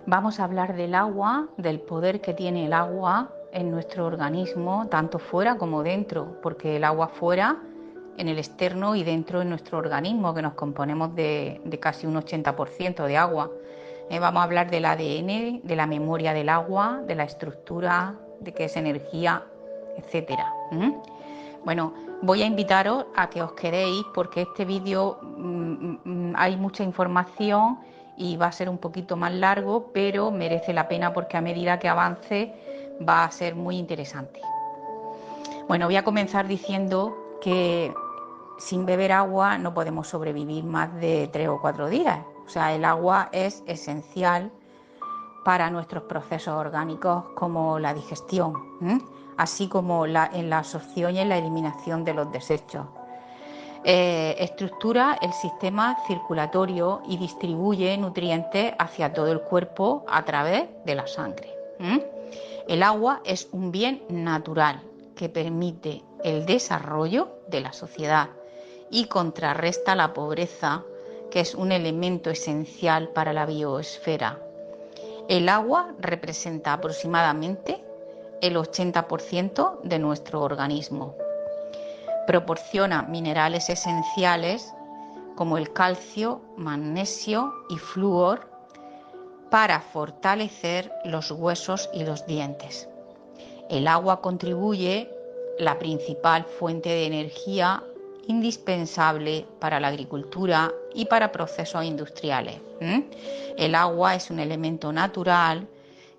Vamos a hablar del agua, del poder que tiene el agua en nuestro organismo, tanto fuera como dentro, porque el agua fuera, en el externo, y dentro en nuestro organismo, que nos componemos de casi un 80% de agua. Vamos a hablar del ADN, de la memoria del agua, de la estructura, de qué es energía, etcétera. Bueno, voy a invitaros a que os quedéis porque este vídeo hay mucha información y va a ser un poquito más largo, pero merece la pena porque a medida que avance va a ser muy interesante. Bueno, voy a comenzar diciendo que sin beber agua no podemos sobrevivir más de 3 o 4 días. O sea, el agua es esencial para nuestros procesos orgánicos como la digestión, así como en la absorción y en la eliminación de los desechos. Estructura el sistema circulatorio y distribuye nutrientes hacia todo el cuerpo a través de la sangre. El agua es un bien natural que permite el desarrollo de la sociedad y contrarresta la pobreza, que es un elemento esencial para la biosfera. El agua representa aproximadamente el 80% de nuestro organismo. Proporciona minerales esenciales como el calcio, magnesio y flúor para fortalecer los huesos y los dientes. El agua contribuye la principal fuente de energía indispensable para la agricultura y para procesos industriales. El agua es un elemento natural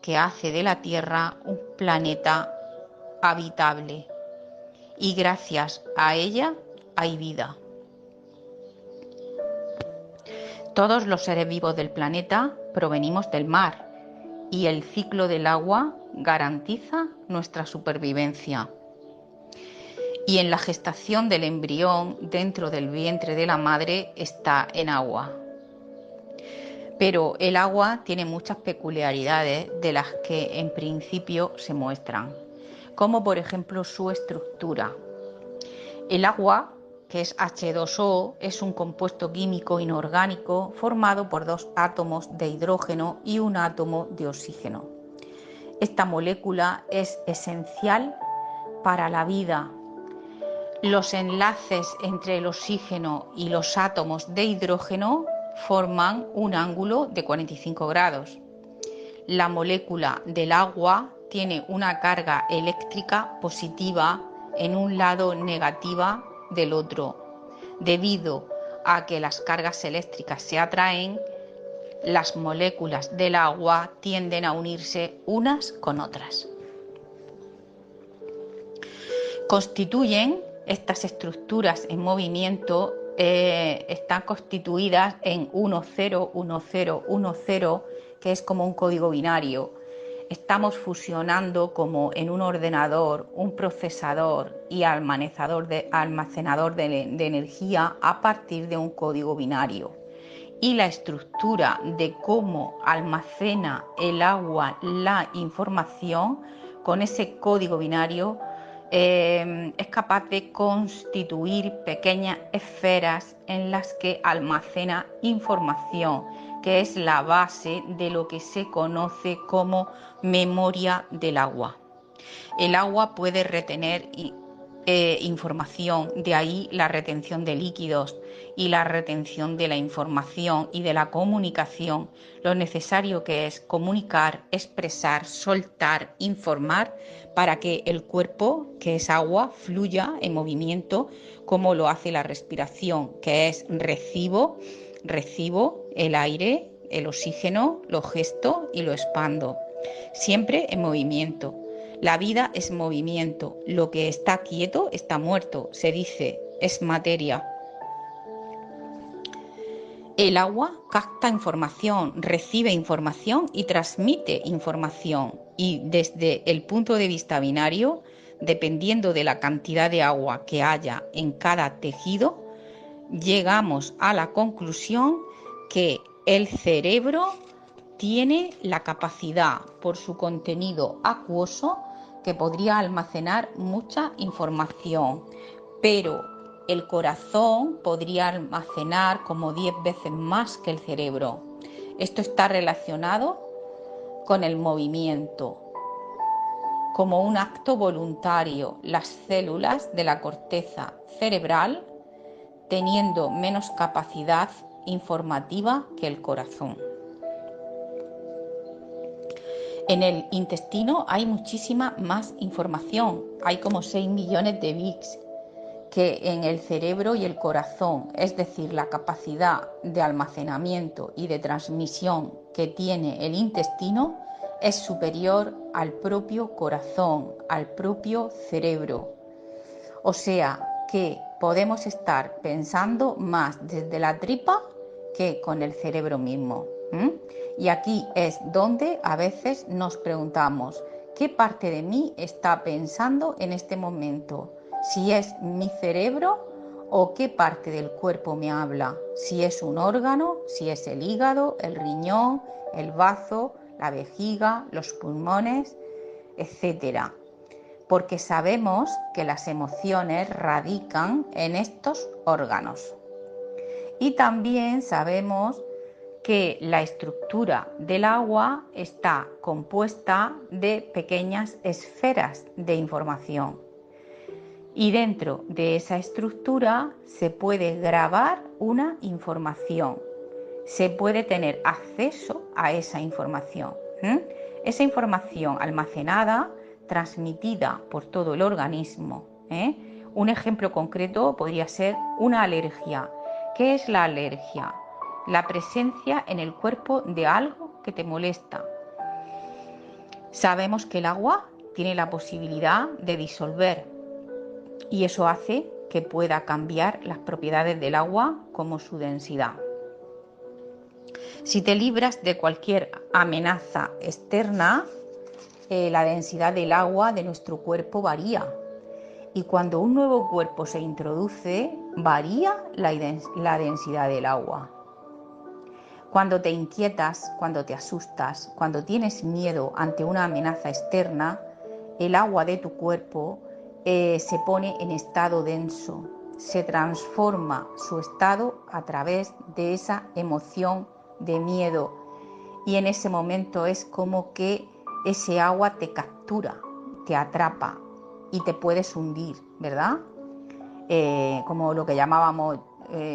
que hace de la Tierra un planeta habitable y gracias a ella hay vida. Todos los seres vivos del planeta provenimos del mar y el ciclo del agua garantiza nuestra supervivencia. Y en la gestación del embrión dentro del vientre de la madre está en agua. Pero el agua tiene muchas peculiaridades de las que en principio se muestran, como por ejemplo su estructura. El agua, que es H2O, es un compuesto químico inorgánico formado por 2 átomos de hidrógeno y un átomo de oxígeno. Esta molécula es esencial para la vida. Los enlaces entre el oxígeno y los átomos de hidrógeno forman un ángulo de 45 grados. La molécula del agua tiene una carga eléctrica positiva en un lado, negativa del otro. Debido a que las cargas eléctricas se atraen, las moléculas del agua tienden a unirse unas con otras. Constituyen estas estructuras en movimiento, están constituidas en 101010, que es como un código binario. Estamos fusionando como en un ordenador, un procesador y almacenador de energía a partir de un código binario. Y la estructura de cómo almacena el agua la información con ese código binario es capaz de constituir pequeñas esferas en las que almacena información, que es la base de lo que se conoce como memoria del agua. El agua puede retener información, de ahí la retención de líquidos y la retención de la información y de la comunicación, lo necesario que es comunicar, expresar, soltar, informar para que el cuerpo, que es agua, fluya en movimiento como lo hace la respiración, que es recibo el aire, el oxígeno, lo gesto y lo expando, siempre en movimiento. La vida es movimiento, lo que está quieto está muerto, se dice, es materia. El agua capta información, recibe información y transmite información. Y desde el punto de vista binario, dependiendo de la cantidad de agua que haya en cada tejido, llegamos a la conclusión que el cerebro tiene la capacidad, por su contenido acuoso, que podría almacenar mucha información, pero el corazón podría almacenar como 10 veces más que el cerebro. Esto está relacionado con el movimiento. Como un acto voluntario, las células de la corteza cerebral teniendo menos capacidad informativa que el corazón. En el intestino hay muchísima más información, hay como 6 millones de bits que en el cerebro y el corazón, es decir, la capacidad de almacenamiento y de transmisión que tiene el intestino es superior al propio corazón, al propio cerebro. O sea que podemos estar pensando más desde la tripa que con el cerebro mismo. Y aquí es donde a veces nos preguntamos, ¿qué parte de mí está pensando en este momento? Si es mi cerebro o qué parte del cuerpo me habla, si es un órgano, si es el hígado, el riñón, el bazo, la vejiga, los pulmones, etcétera. Porque sabemos que las emociones radican en estos órganos. Y también sabemos que la estructura del agua está compuesta de pequeñas esferas de información. Y dentro de esa estructura se puede grabar una información, se puede tener acceso a esa información. Esa información almacenada, transmitida por todo el organismo. Un ejemplo concreto podría ser una alergia. ¿Qué es la alergia? La presencia en el cuerpo de algo que te molesta. Sabemos que el agua tiene la posibilidad de disolver y eso hace que pueda cambiar las propiedades del agua como su densidad. Si te libras de cualquier amenaza externa, la densidad del agua de nuestro cuerpo varía. Y cuando un nuevo cuerpo se introduce, varía la densidad del agua. Cuando te inquietas, cuando te asustas, cuando tienes miedo ante una amenaza externa, el agua de tu cuerpo se pone en estado denso, se transforma su estado a través de esa emoción de miedo y en ese momento es como que ese agua te captura, te atrapa y te puedes hundir, ¿verdad? Como lo que llamábamos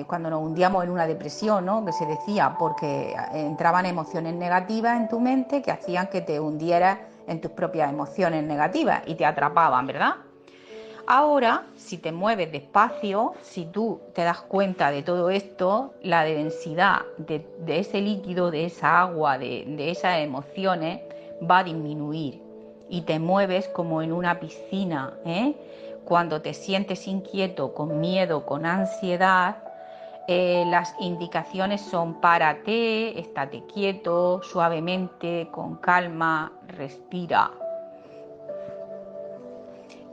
cuando nos hundíamos en una depresión, ¿no? Que se decía, porque entraban emociones negativas en tu mente que hacían que te hundieras en tus propias emociones negativas y te atrapaban, ¿verdad? Ahora, si te mueves despacio, si tú te das cuenta de todo esto, la densidad de ese líquido, de esa agua, de esas emociones, va a disminuir y te mueves como en una piscina. Cuando te sientes inquieto, con miedo, con ansiedad, las indicaciones son párate, estate quieto, suavemente, con calma, respira.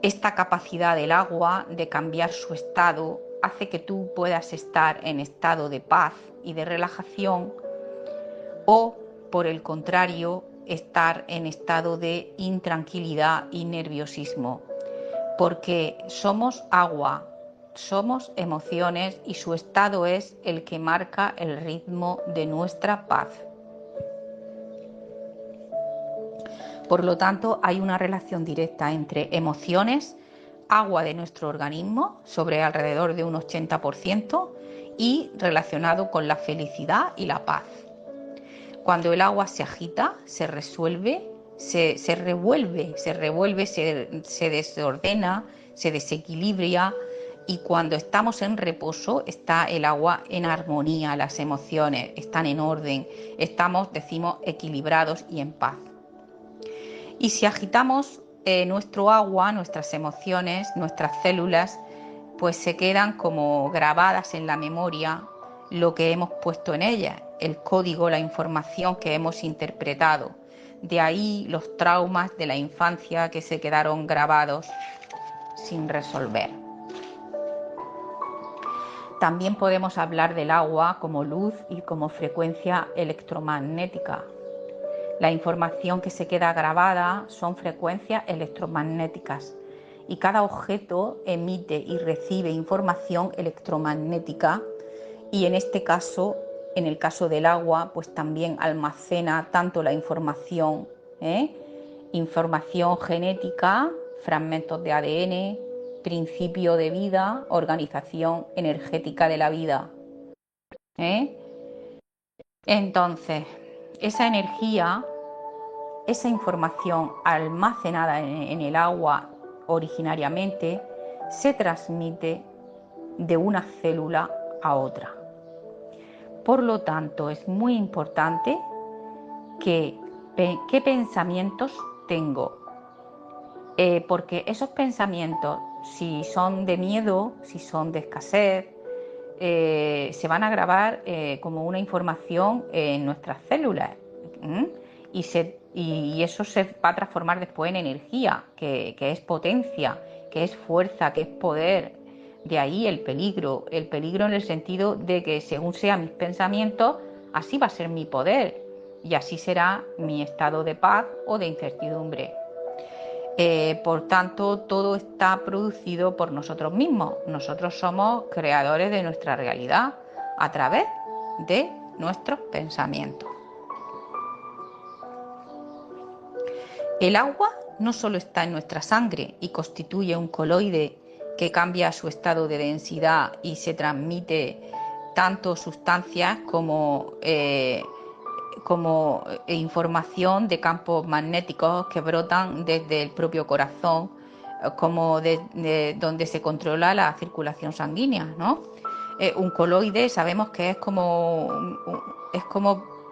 Esta capacidad del agua de cambiar su estado hace que tú puedas estar en estado de paz y de relajación o, por el contrario, estar en estado de intranquilidad y nerviosismo, porque somos agua, somos emociones y su estado es el que marca el ritmo de nuestra paz. Por lo tanto, hay una relación directa entre emociones, agua de nuestro organismo, sobre alrededor de un 80%, y relacionado con la felicidad y la paz. Cuando el agua se agita, se revuelve, se desordena, se desequilibra, y cuando estamos en reposo está el agua en armonía, las emociones están en orden, estamos, decimos, equilibrados y en paz. Y si agitamos nuestro agua, nuestras emociones, nuestras células, pues se quedan como grabadas en la memoria lo que hemos puesto en ellas, el código, la información que hemos interpretado. De ahí los traumas de la infancia que se quedaron grabados sin resolver. También podemos hablar del agua como luz y como frecuencia electromagnética. La información que se queda grabada son frecuencias electromagnéticas y cada objeto emite y recibe información electromagnética y en este caso en el caso del agua, pues también almacena tanto la información, información genética, fragmentos de ADN, principio de vida, organización energética de la vida. Entonces, esa energía, esa información almacenada en el agua originariamente, se transmite de una célula a otra. Por lo tanto, es muy importante qué pensamientos tengo, porque esos pensamientos, si son de miedo, si son de escasez, se van a grabar como una información en nuestras células, y eso se va a transformar después en energía, que es potencia, que es fuerza, que es poder. De ahí el peligro en el sentido de que según sean mis pensamientos, así va a ser mi poder y así será mi estado de paz o de incertidumbre. Por tanto, todo está producido por nosotros mismos. Nosotros somos creadores de nuestra realidad a través de nuestros pensamientos. El agua no solo está en nuestra sangre y constituye un coloide que cambia su estado de densidad y se transmite tanto sustancias como información de campos magnéticos que brotan desde el propio corazón, como de donde se controla la circulación sanguínea, ¿no? Un coloide sabemos que es como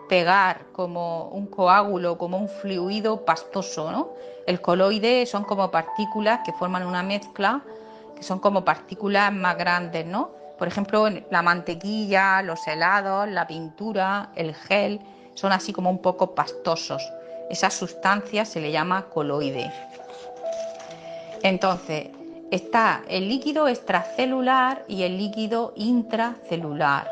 pegar, como un coágulo, como un fluido pastoso, ¿no? El coloide son como partículas que forman una mezcla, que son como partículas más grandes, ¿no? Por ejemplo, la mantequilla, los helados, la pintura, el gel, son así como un poco pastosos. Esa sustancia se le llama coloide. Entonces, está el líquido extracelular y el líquido intracelular.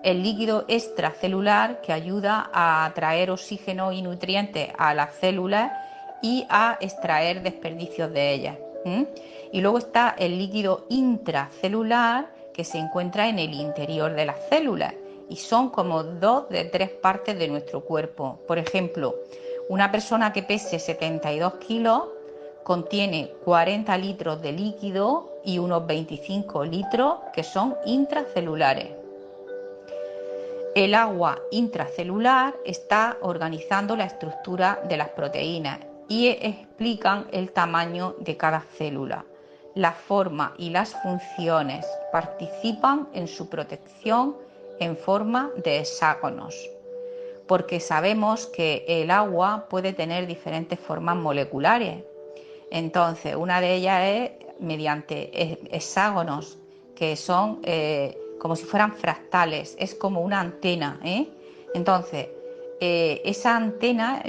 El líquido extracelular que ayuda a atraer oxígeno y nutrientes a las células y a extraer desperdicios de ellas. Y luego está el líquido intracelular que se encuentra en el interior de las células y son como 2 de 3 partes de nuestro cuerpo. Por ejemplo, una persona que pese 72 kilos contiene 40 litros de líquido y unos 25 litros que son intracelulares. El agua intracelular está organizando la estructura de las proteínas y explican el tamaño de cada célula. La forma y las funciones participan en su protección en forma de hexágonos, porque sabemos que el agua puede tener diferentes formas moleculares. Entonces, una de ellas es mediante hexágonos, que son como si fueran fractales, es como una antena. Entonces, esa antena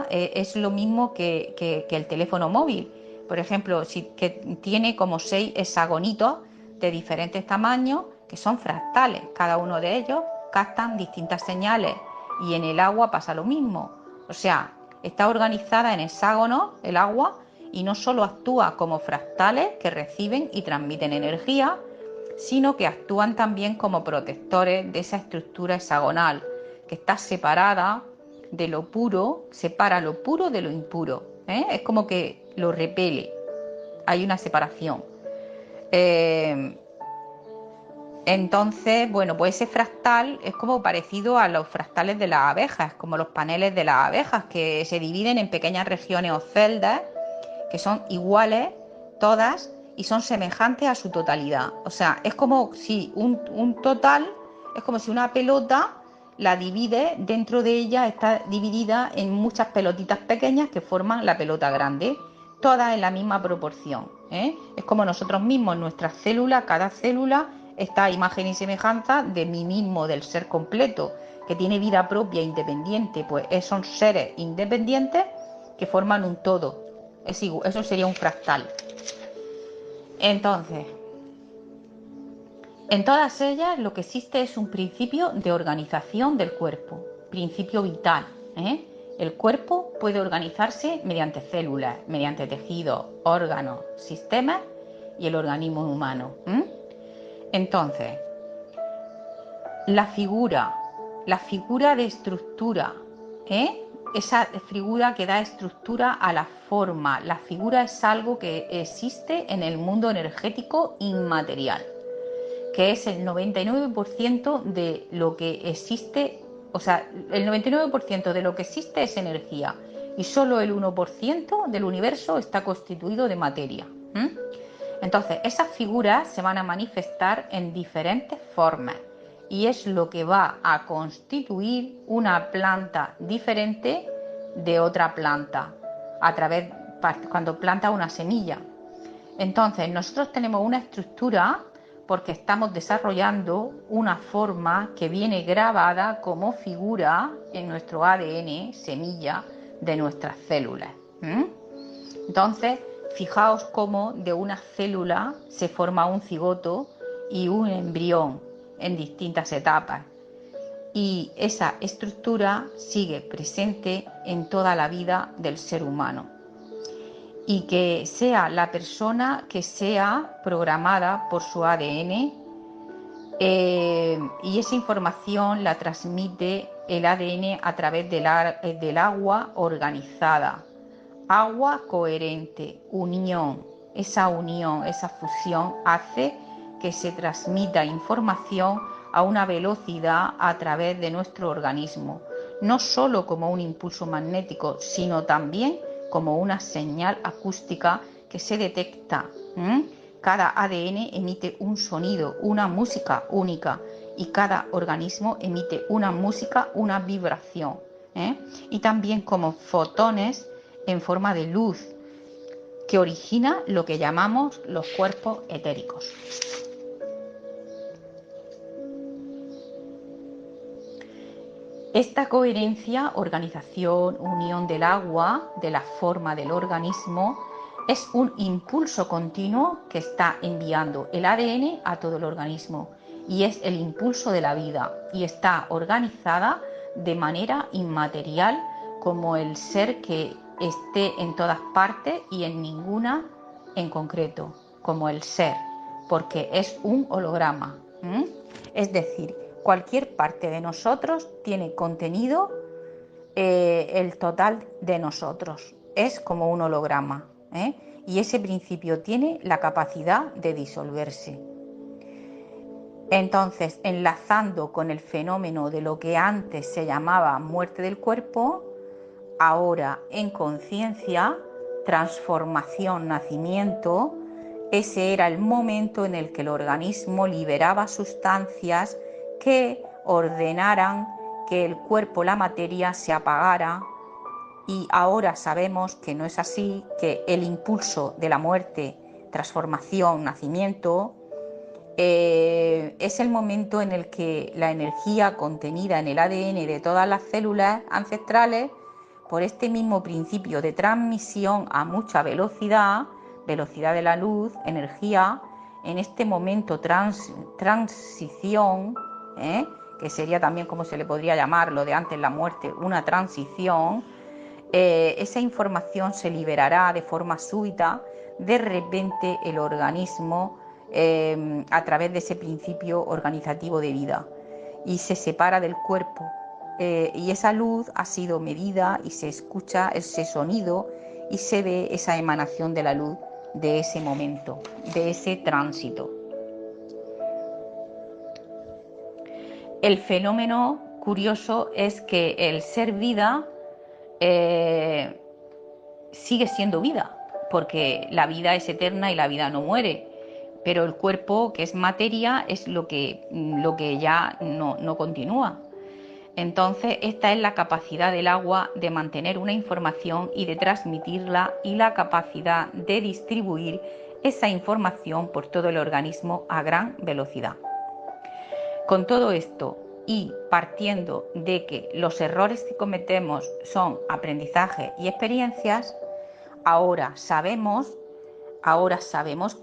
es lo mismo que el teléfono móvil. Por ejemplo, que tiene como 6 hexagonitos de diferentes tamaños que son fractales. Cada uno de ellos captan distintas señales y en el agua pasa lo mismo. O sea, está organizada en hexágonos el agua y no solo actúa como fractales que reciben y transmiten energía, sino que actúan también como protectores de esa estructura hexagonal que está separada de lo puro, separa lo puro de lo impuro. Es como que lo repele, hay una separación. Entonces, bueno, pues ese fractal es como parecido a los fractales de las abejas, como los paneles de las abejas, que se dividen en pequeñas regiones o celdas que son iguales todas y son semejantes a su totalidad. O sea, es como si un total, es como si una pelota la divide, dentro de ella está dividida en muchas pelotitas pequeñas que forman la pelota grande, todas en la misma proporción. Es como nosotros mismos, nuestras células, cada célula está a imagen y semejanza de mí mismo, del ser completo, que tiene vida propia independiente, pues son seres independientes que forman un todo. Eso sería un fractal. Entonces, en todas ellas lo que existe es un principio de organización del cuerpo, principio vital. El cuerpo puede organizarse mediante células, mediante tejidos, órganos, sistemas y el organismo humano. Entonces, La figura de estructura, esa figura que da estructura a la forma. La figura es algo que existe en el mundo energético inmaterial, que es el 99% de lo que existe, o sea, el 99% de lo que existe es energía y solo el 1% del universo está constituido de materia. Entonces, esas figuras se van a manifestar en diferentes formas y es lo que va a constituir una planta diferente de otra planta cuando planta una semilla. Entonces, nosotros tenemos una estructura porque estamos desarrollando una forma que viene grabada como figura en nuestro ADN, semilla de nuestras células. Entonces, fijaos cómo de una célula se forma un cigoto y un embrión en distintas etapas. Y esa estructura sigue presente en toda la vida del ser humano. Y que sea la persona que sea programada por su ADN, y esa información la transmite el ADN a través del agua organizada. Agua coherente, unión. Esa fusión hace que se transmita información a una velocidad a través de nuestro organismo, no solo como un impulso magnético, sino también como una señal acústica que se detecta. Cada ADN emite un sonido, una música única, y cada organismo emite una música, una vibración, y también como fotones en forma de luz que origina lo que llamamos los cuerpos etéricos. Esta coherencia, organización, unión del agua, de la forma del organismo, es un impulso continuo que está enviando el ADN a todo el organismo y es el impulso de la vida y está organizada de manera inmaterial como el ser que esté en todas partes y en ninguna en concreto, como el ser, porque es un holograma. Es decir, cualquier parte de nosotros tiene contenido el total de nosotros. Es como un holograma, y ese principio tiene la capacidad de disolverse. Entonces, enlazando con el fenómeno de lo que antes se llamaba muerte del cuerpo, ahora en conciencia, transformación, nacimiento, ese era el momento en el que el organismo liberaba sustancias que ordenaran que el cuerpo, la materia, se apagara, y ahora sabemos que no es así, que el impulso de la muerte, transformación, nacimiento, es el momento en el que la energía contenida en el ADN de todas las células ancestrales, por este mismo principio de transmisión a mucha velocidad de la luz, energía, en este momento transición, que sería también como se le podría llamar lo de antes la muerte, una transición, esa información se liberará de forma súbita, de repente el organismo, a través de ese principio organizativo de vida, y se separa del cuerpo, y esa luz ha sido medida y se escucha ese sonido y se ve esa emanación de la luz de ese momento, de ese tránsito. El fenómeno curioso es que el ser vida sigue siendo vida, porque la vida es eterna y la vida no muere, pero el cuerpo, que es materia, es lo que ya no continúa. Entonces, esta es la capacidad del agua de mantener una información y de transmitirla, y la capacidad de distribuir esa información por todo el organismo a gran velocidad. Con todo esto, y partiendo de que los errores que cometemos son aprendizaje y experiencias, ahora sabemos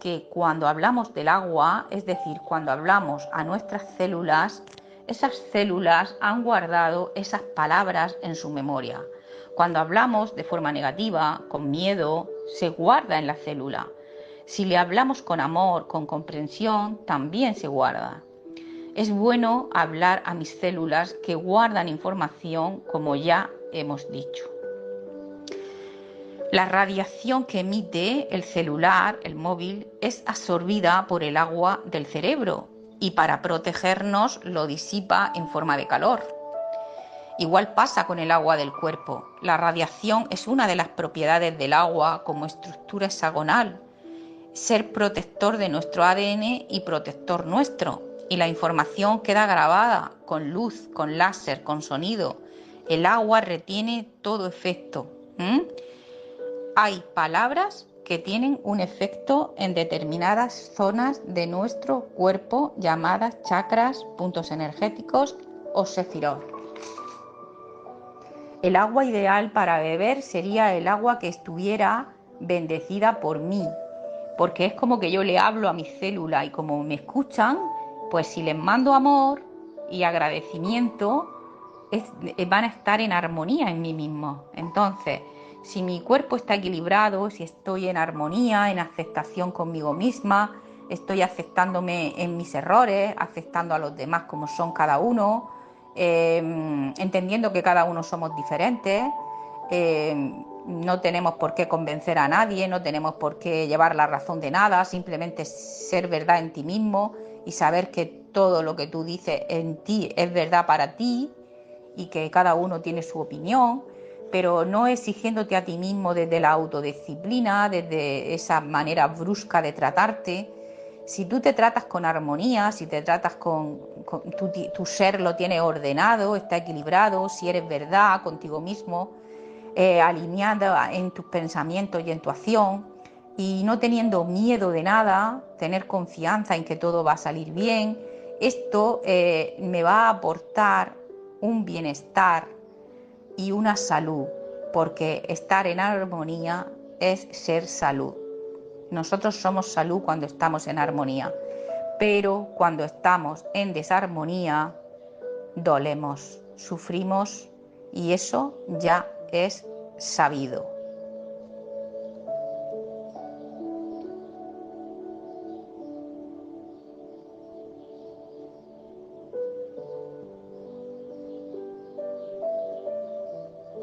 que cuando hablamos del agua, es decir, cuando hablamos a nuestras células, esas células han guardado esas palabras en su memoria. Cuando hablamos de forma negativa, con miedo, se guarda en la célula. Si le hablamos con amor, con comprensión, también se guarda. Es bueno hablar a mis células que guardan información, como ya hemos dicho. La radiación que emite el celular, el móvil, es absorbida por el agua del cerebro y para protegernos lo disipa en forma de calor. Igual pasa con el agua del cuerpo. La radiación es una de las propiedades del agua como estructura hexagonal, ser protector de nuestro ADN y protector nuestro. Y la información queda grabada con luz, con láser, con sonido. El agua retiene todo efecto. Hay palabras que tienen un efecto en determinadas zonas de nuestro cuerpo llamadas chakras, puntos energéticos o sefirot. El agua ideal para beber sería el agua que estuviera bendecida por mí, porque es como que yo le hablo a mis células y como me escuchan, pues si les mando amor y agradecimiento, van a estar en armonía en mí mismo. Entonces, si mi cuerpo está equilibrado, si estoy en armonía, en aceptación conmigo misma, estoy aceptándome en mis errores, aceptando a los demás como son cada uno, entendiendo que cada uno somos diferentes, no tenemos por qué convencer a nadie, no tenemos por qué llevar la razón de nada, simplemente ser verdad en ti mismo y saber que todo lo que tú dices en ti es verdad para ti y que cada uno tiene su opinión, pero no exigiéndote a ti mismo desde la autodisciplina, desde esa manera brusca de tratarte. Si tú te tratas con armonía, si te tratas con tu ser lo tiene ordenado, está equilibrado, si eres verdad contigo mismo, alineada en tus pensamientos y en tu acción, y no teniendo miedo de nada, tener confianza en que todo va a salir bien, esto me va a aportar un bienestar y una salud, porque estar en armonía es ser salud. Nosotros somos salud cuando estamos en armonía, pero cuando estamos en desarmonía, dolemos, sufrimos y eso ya es sabido.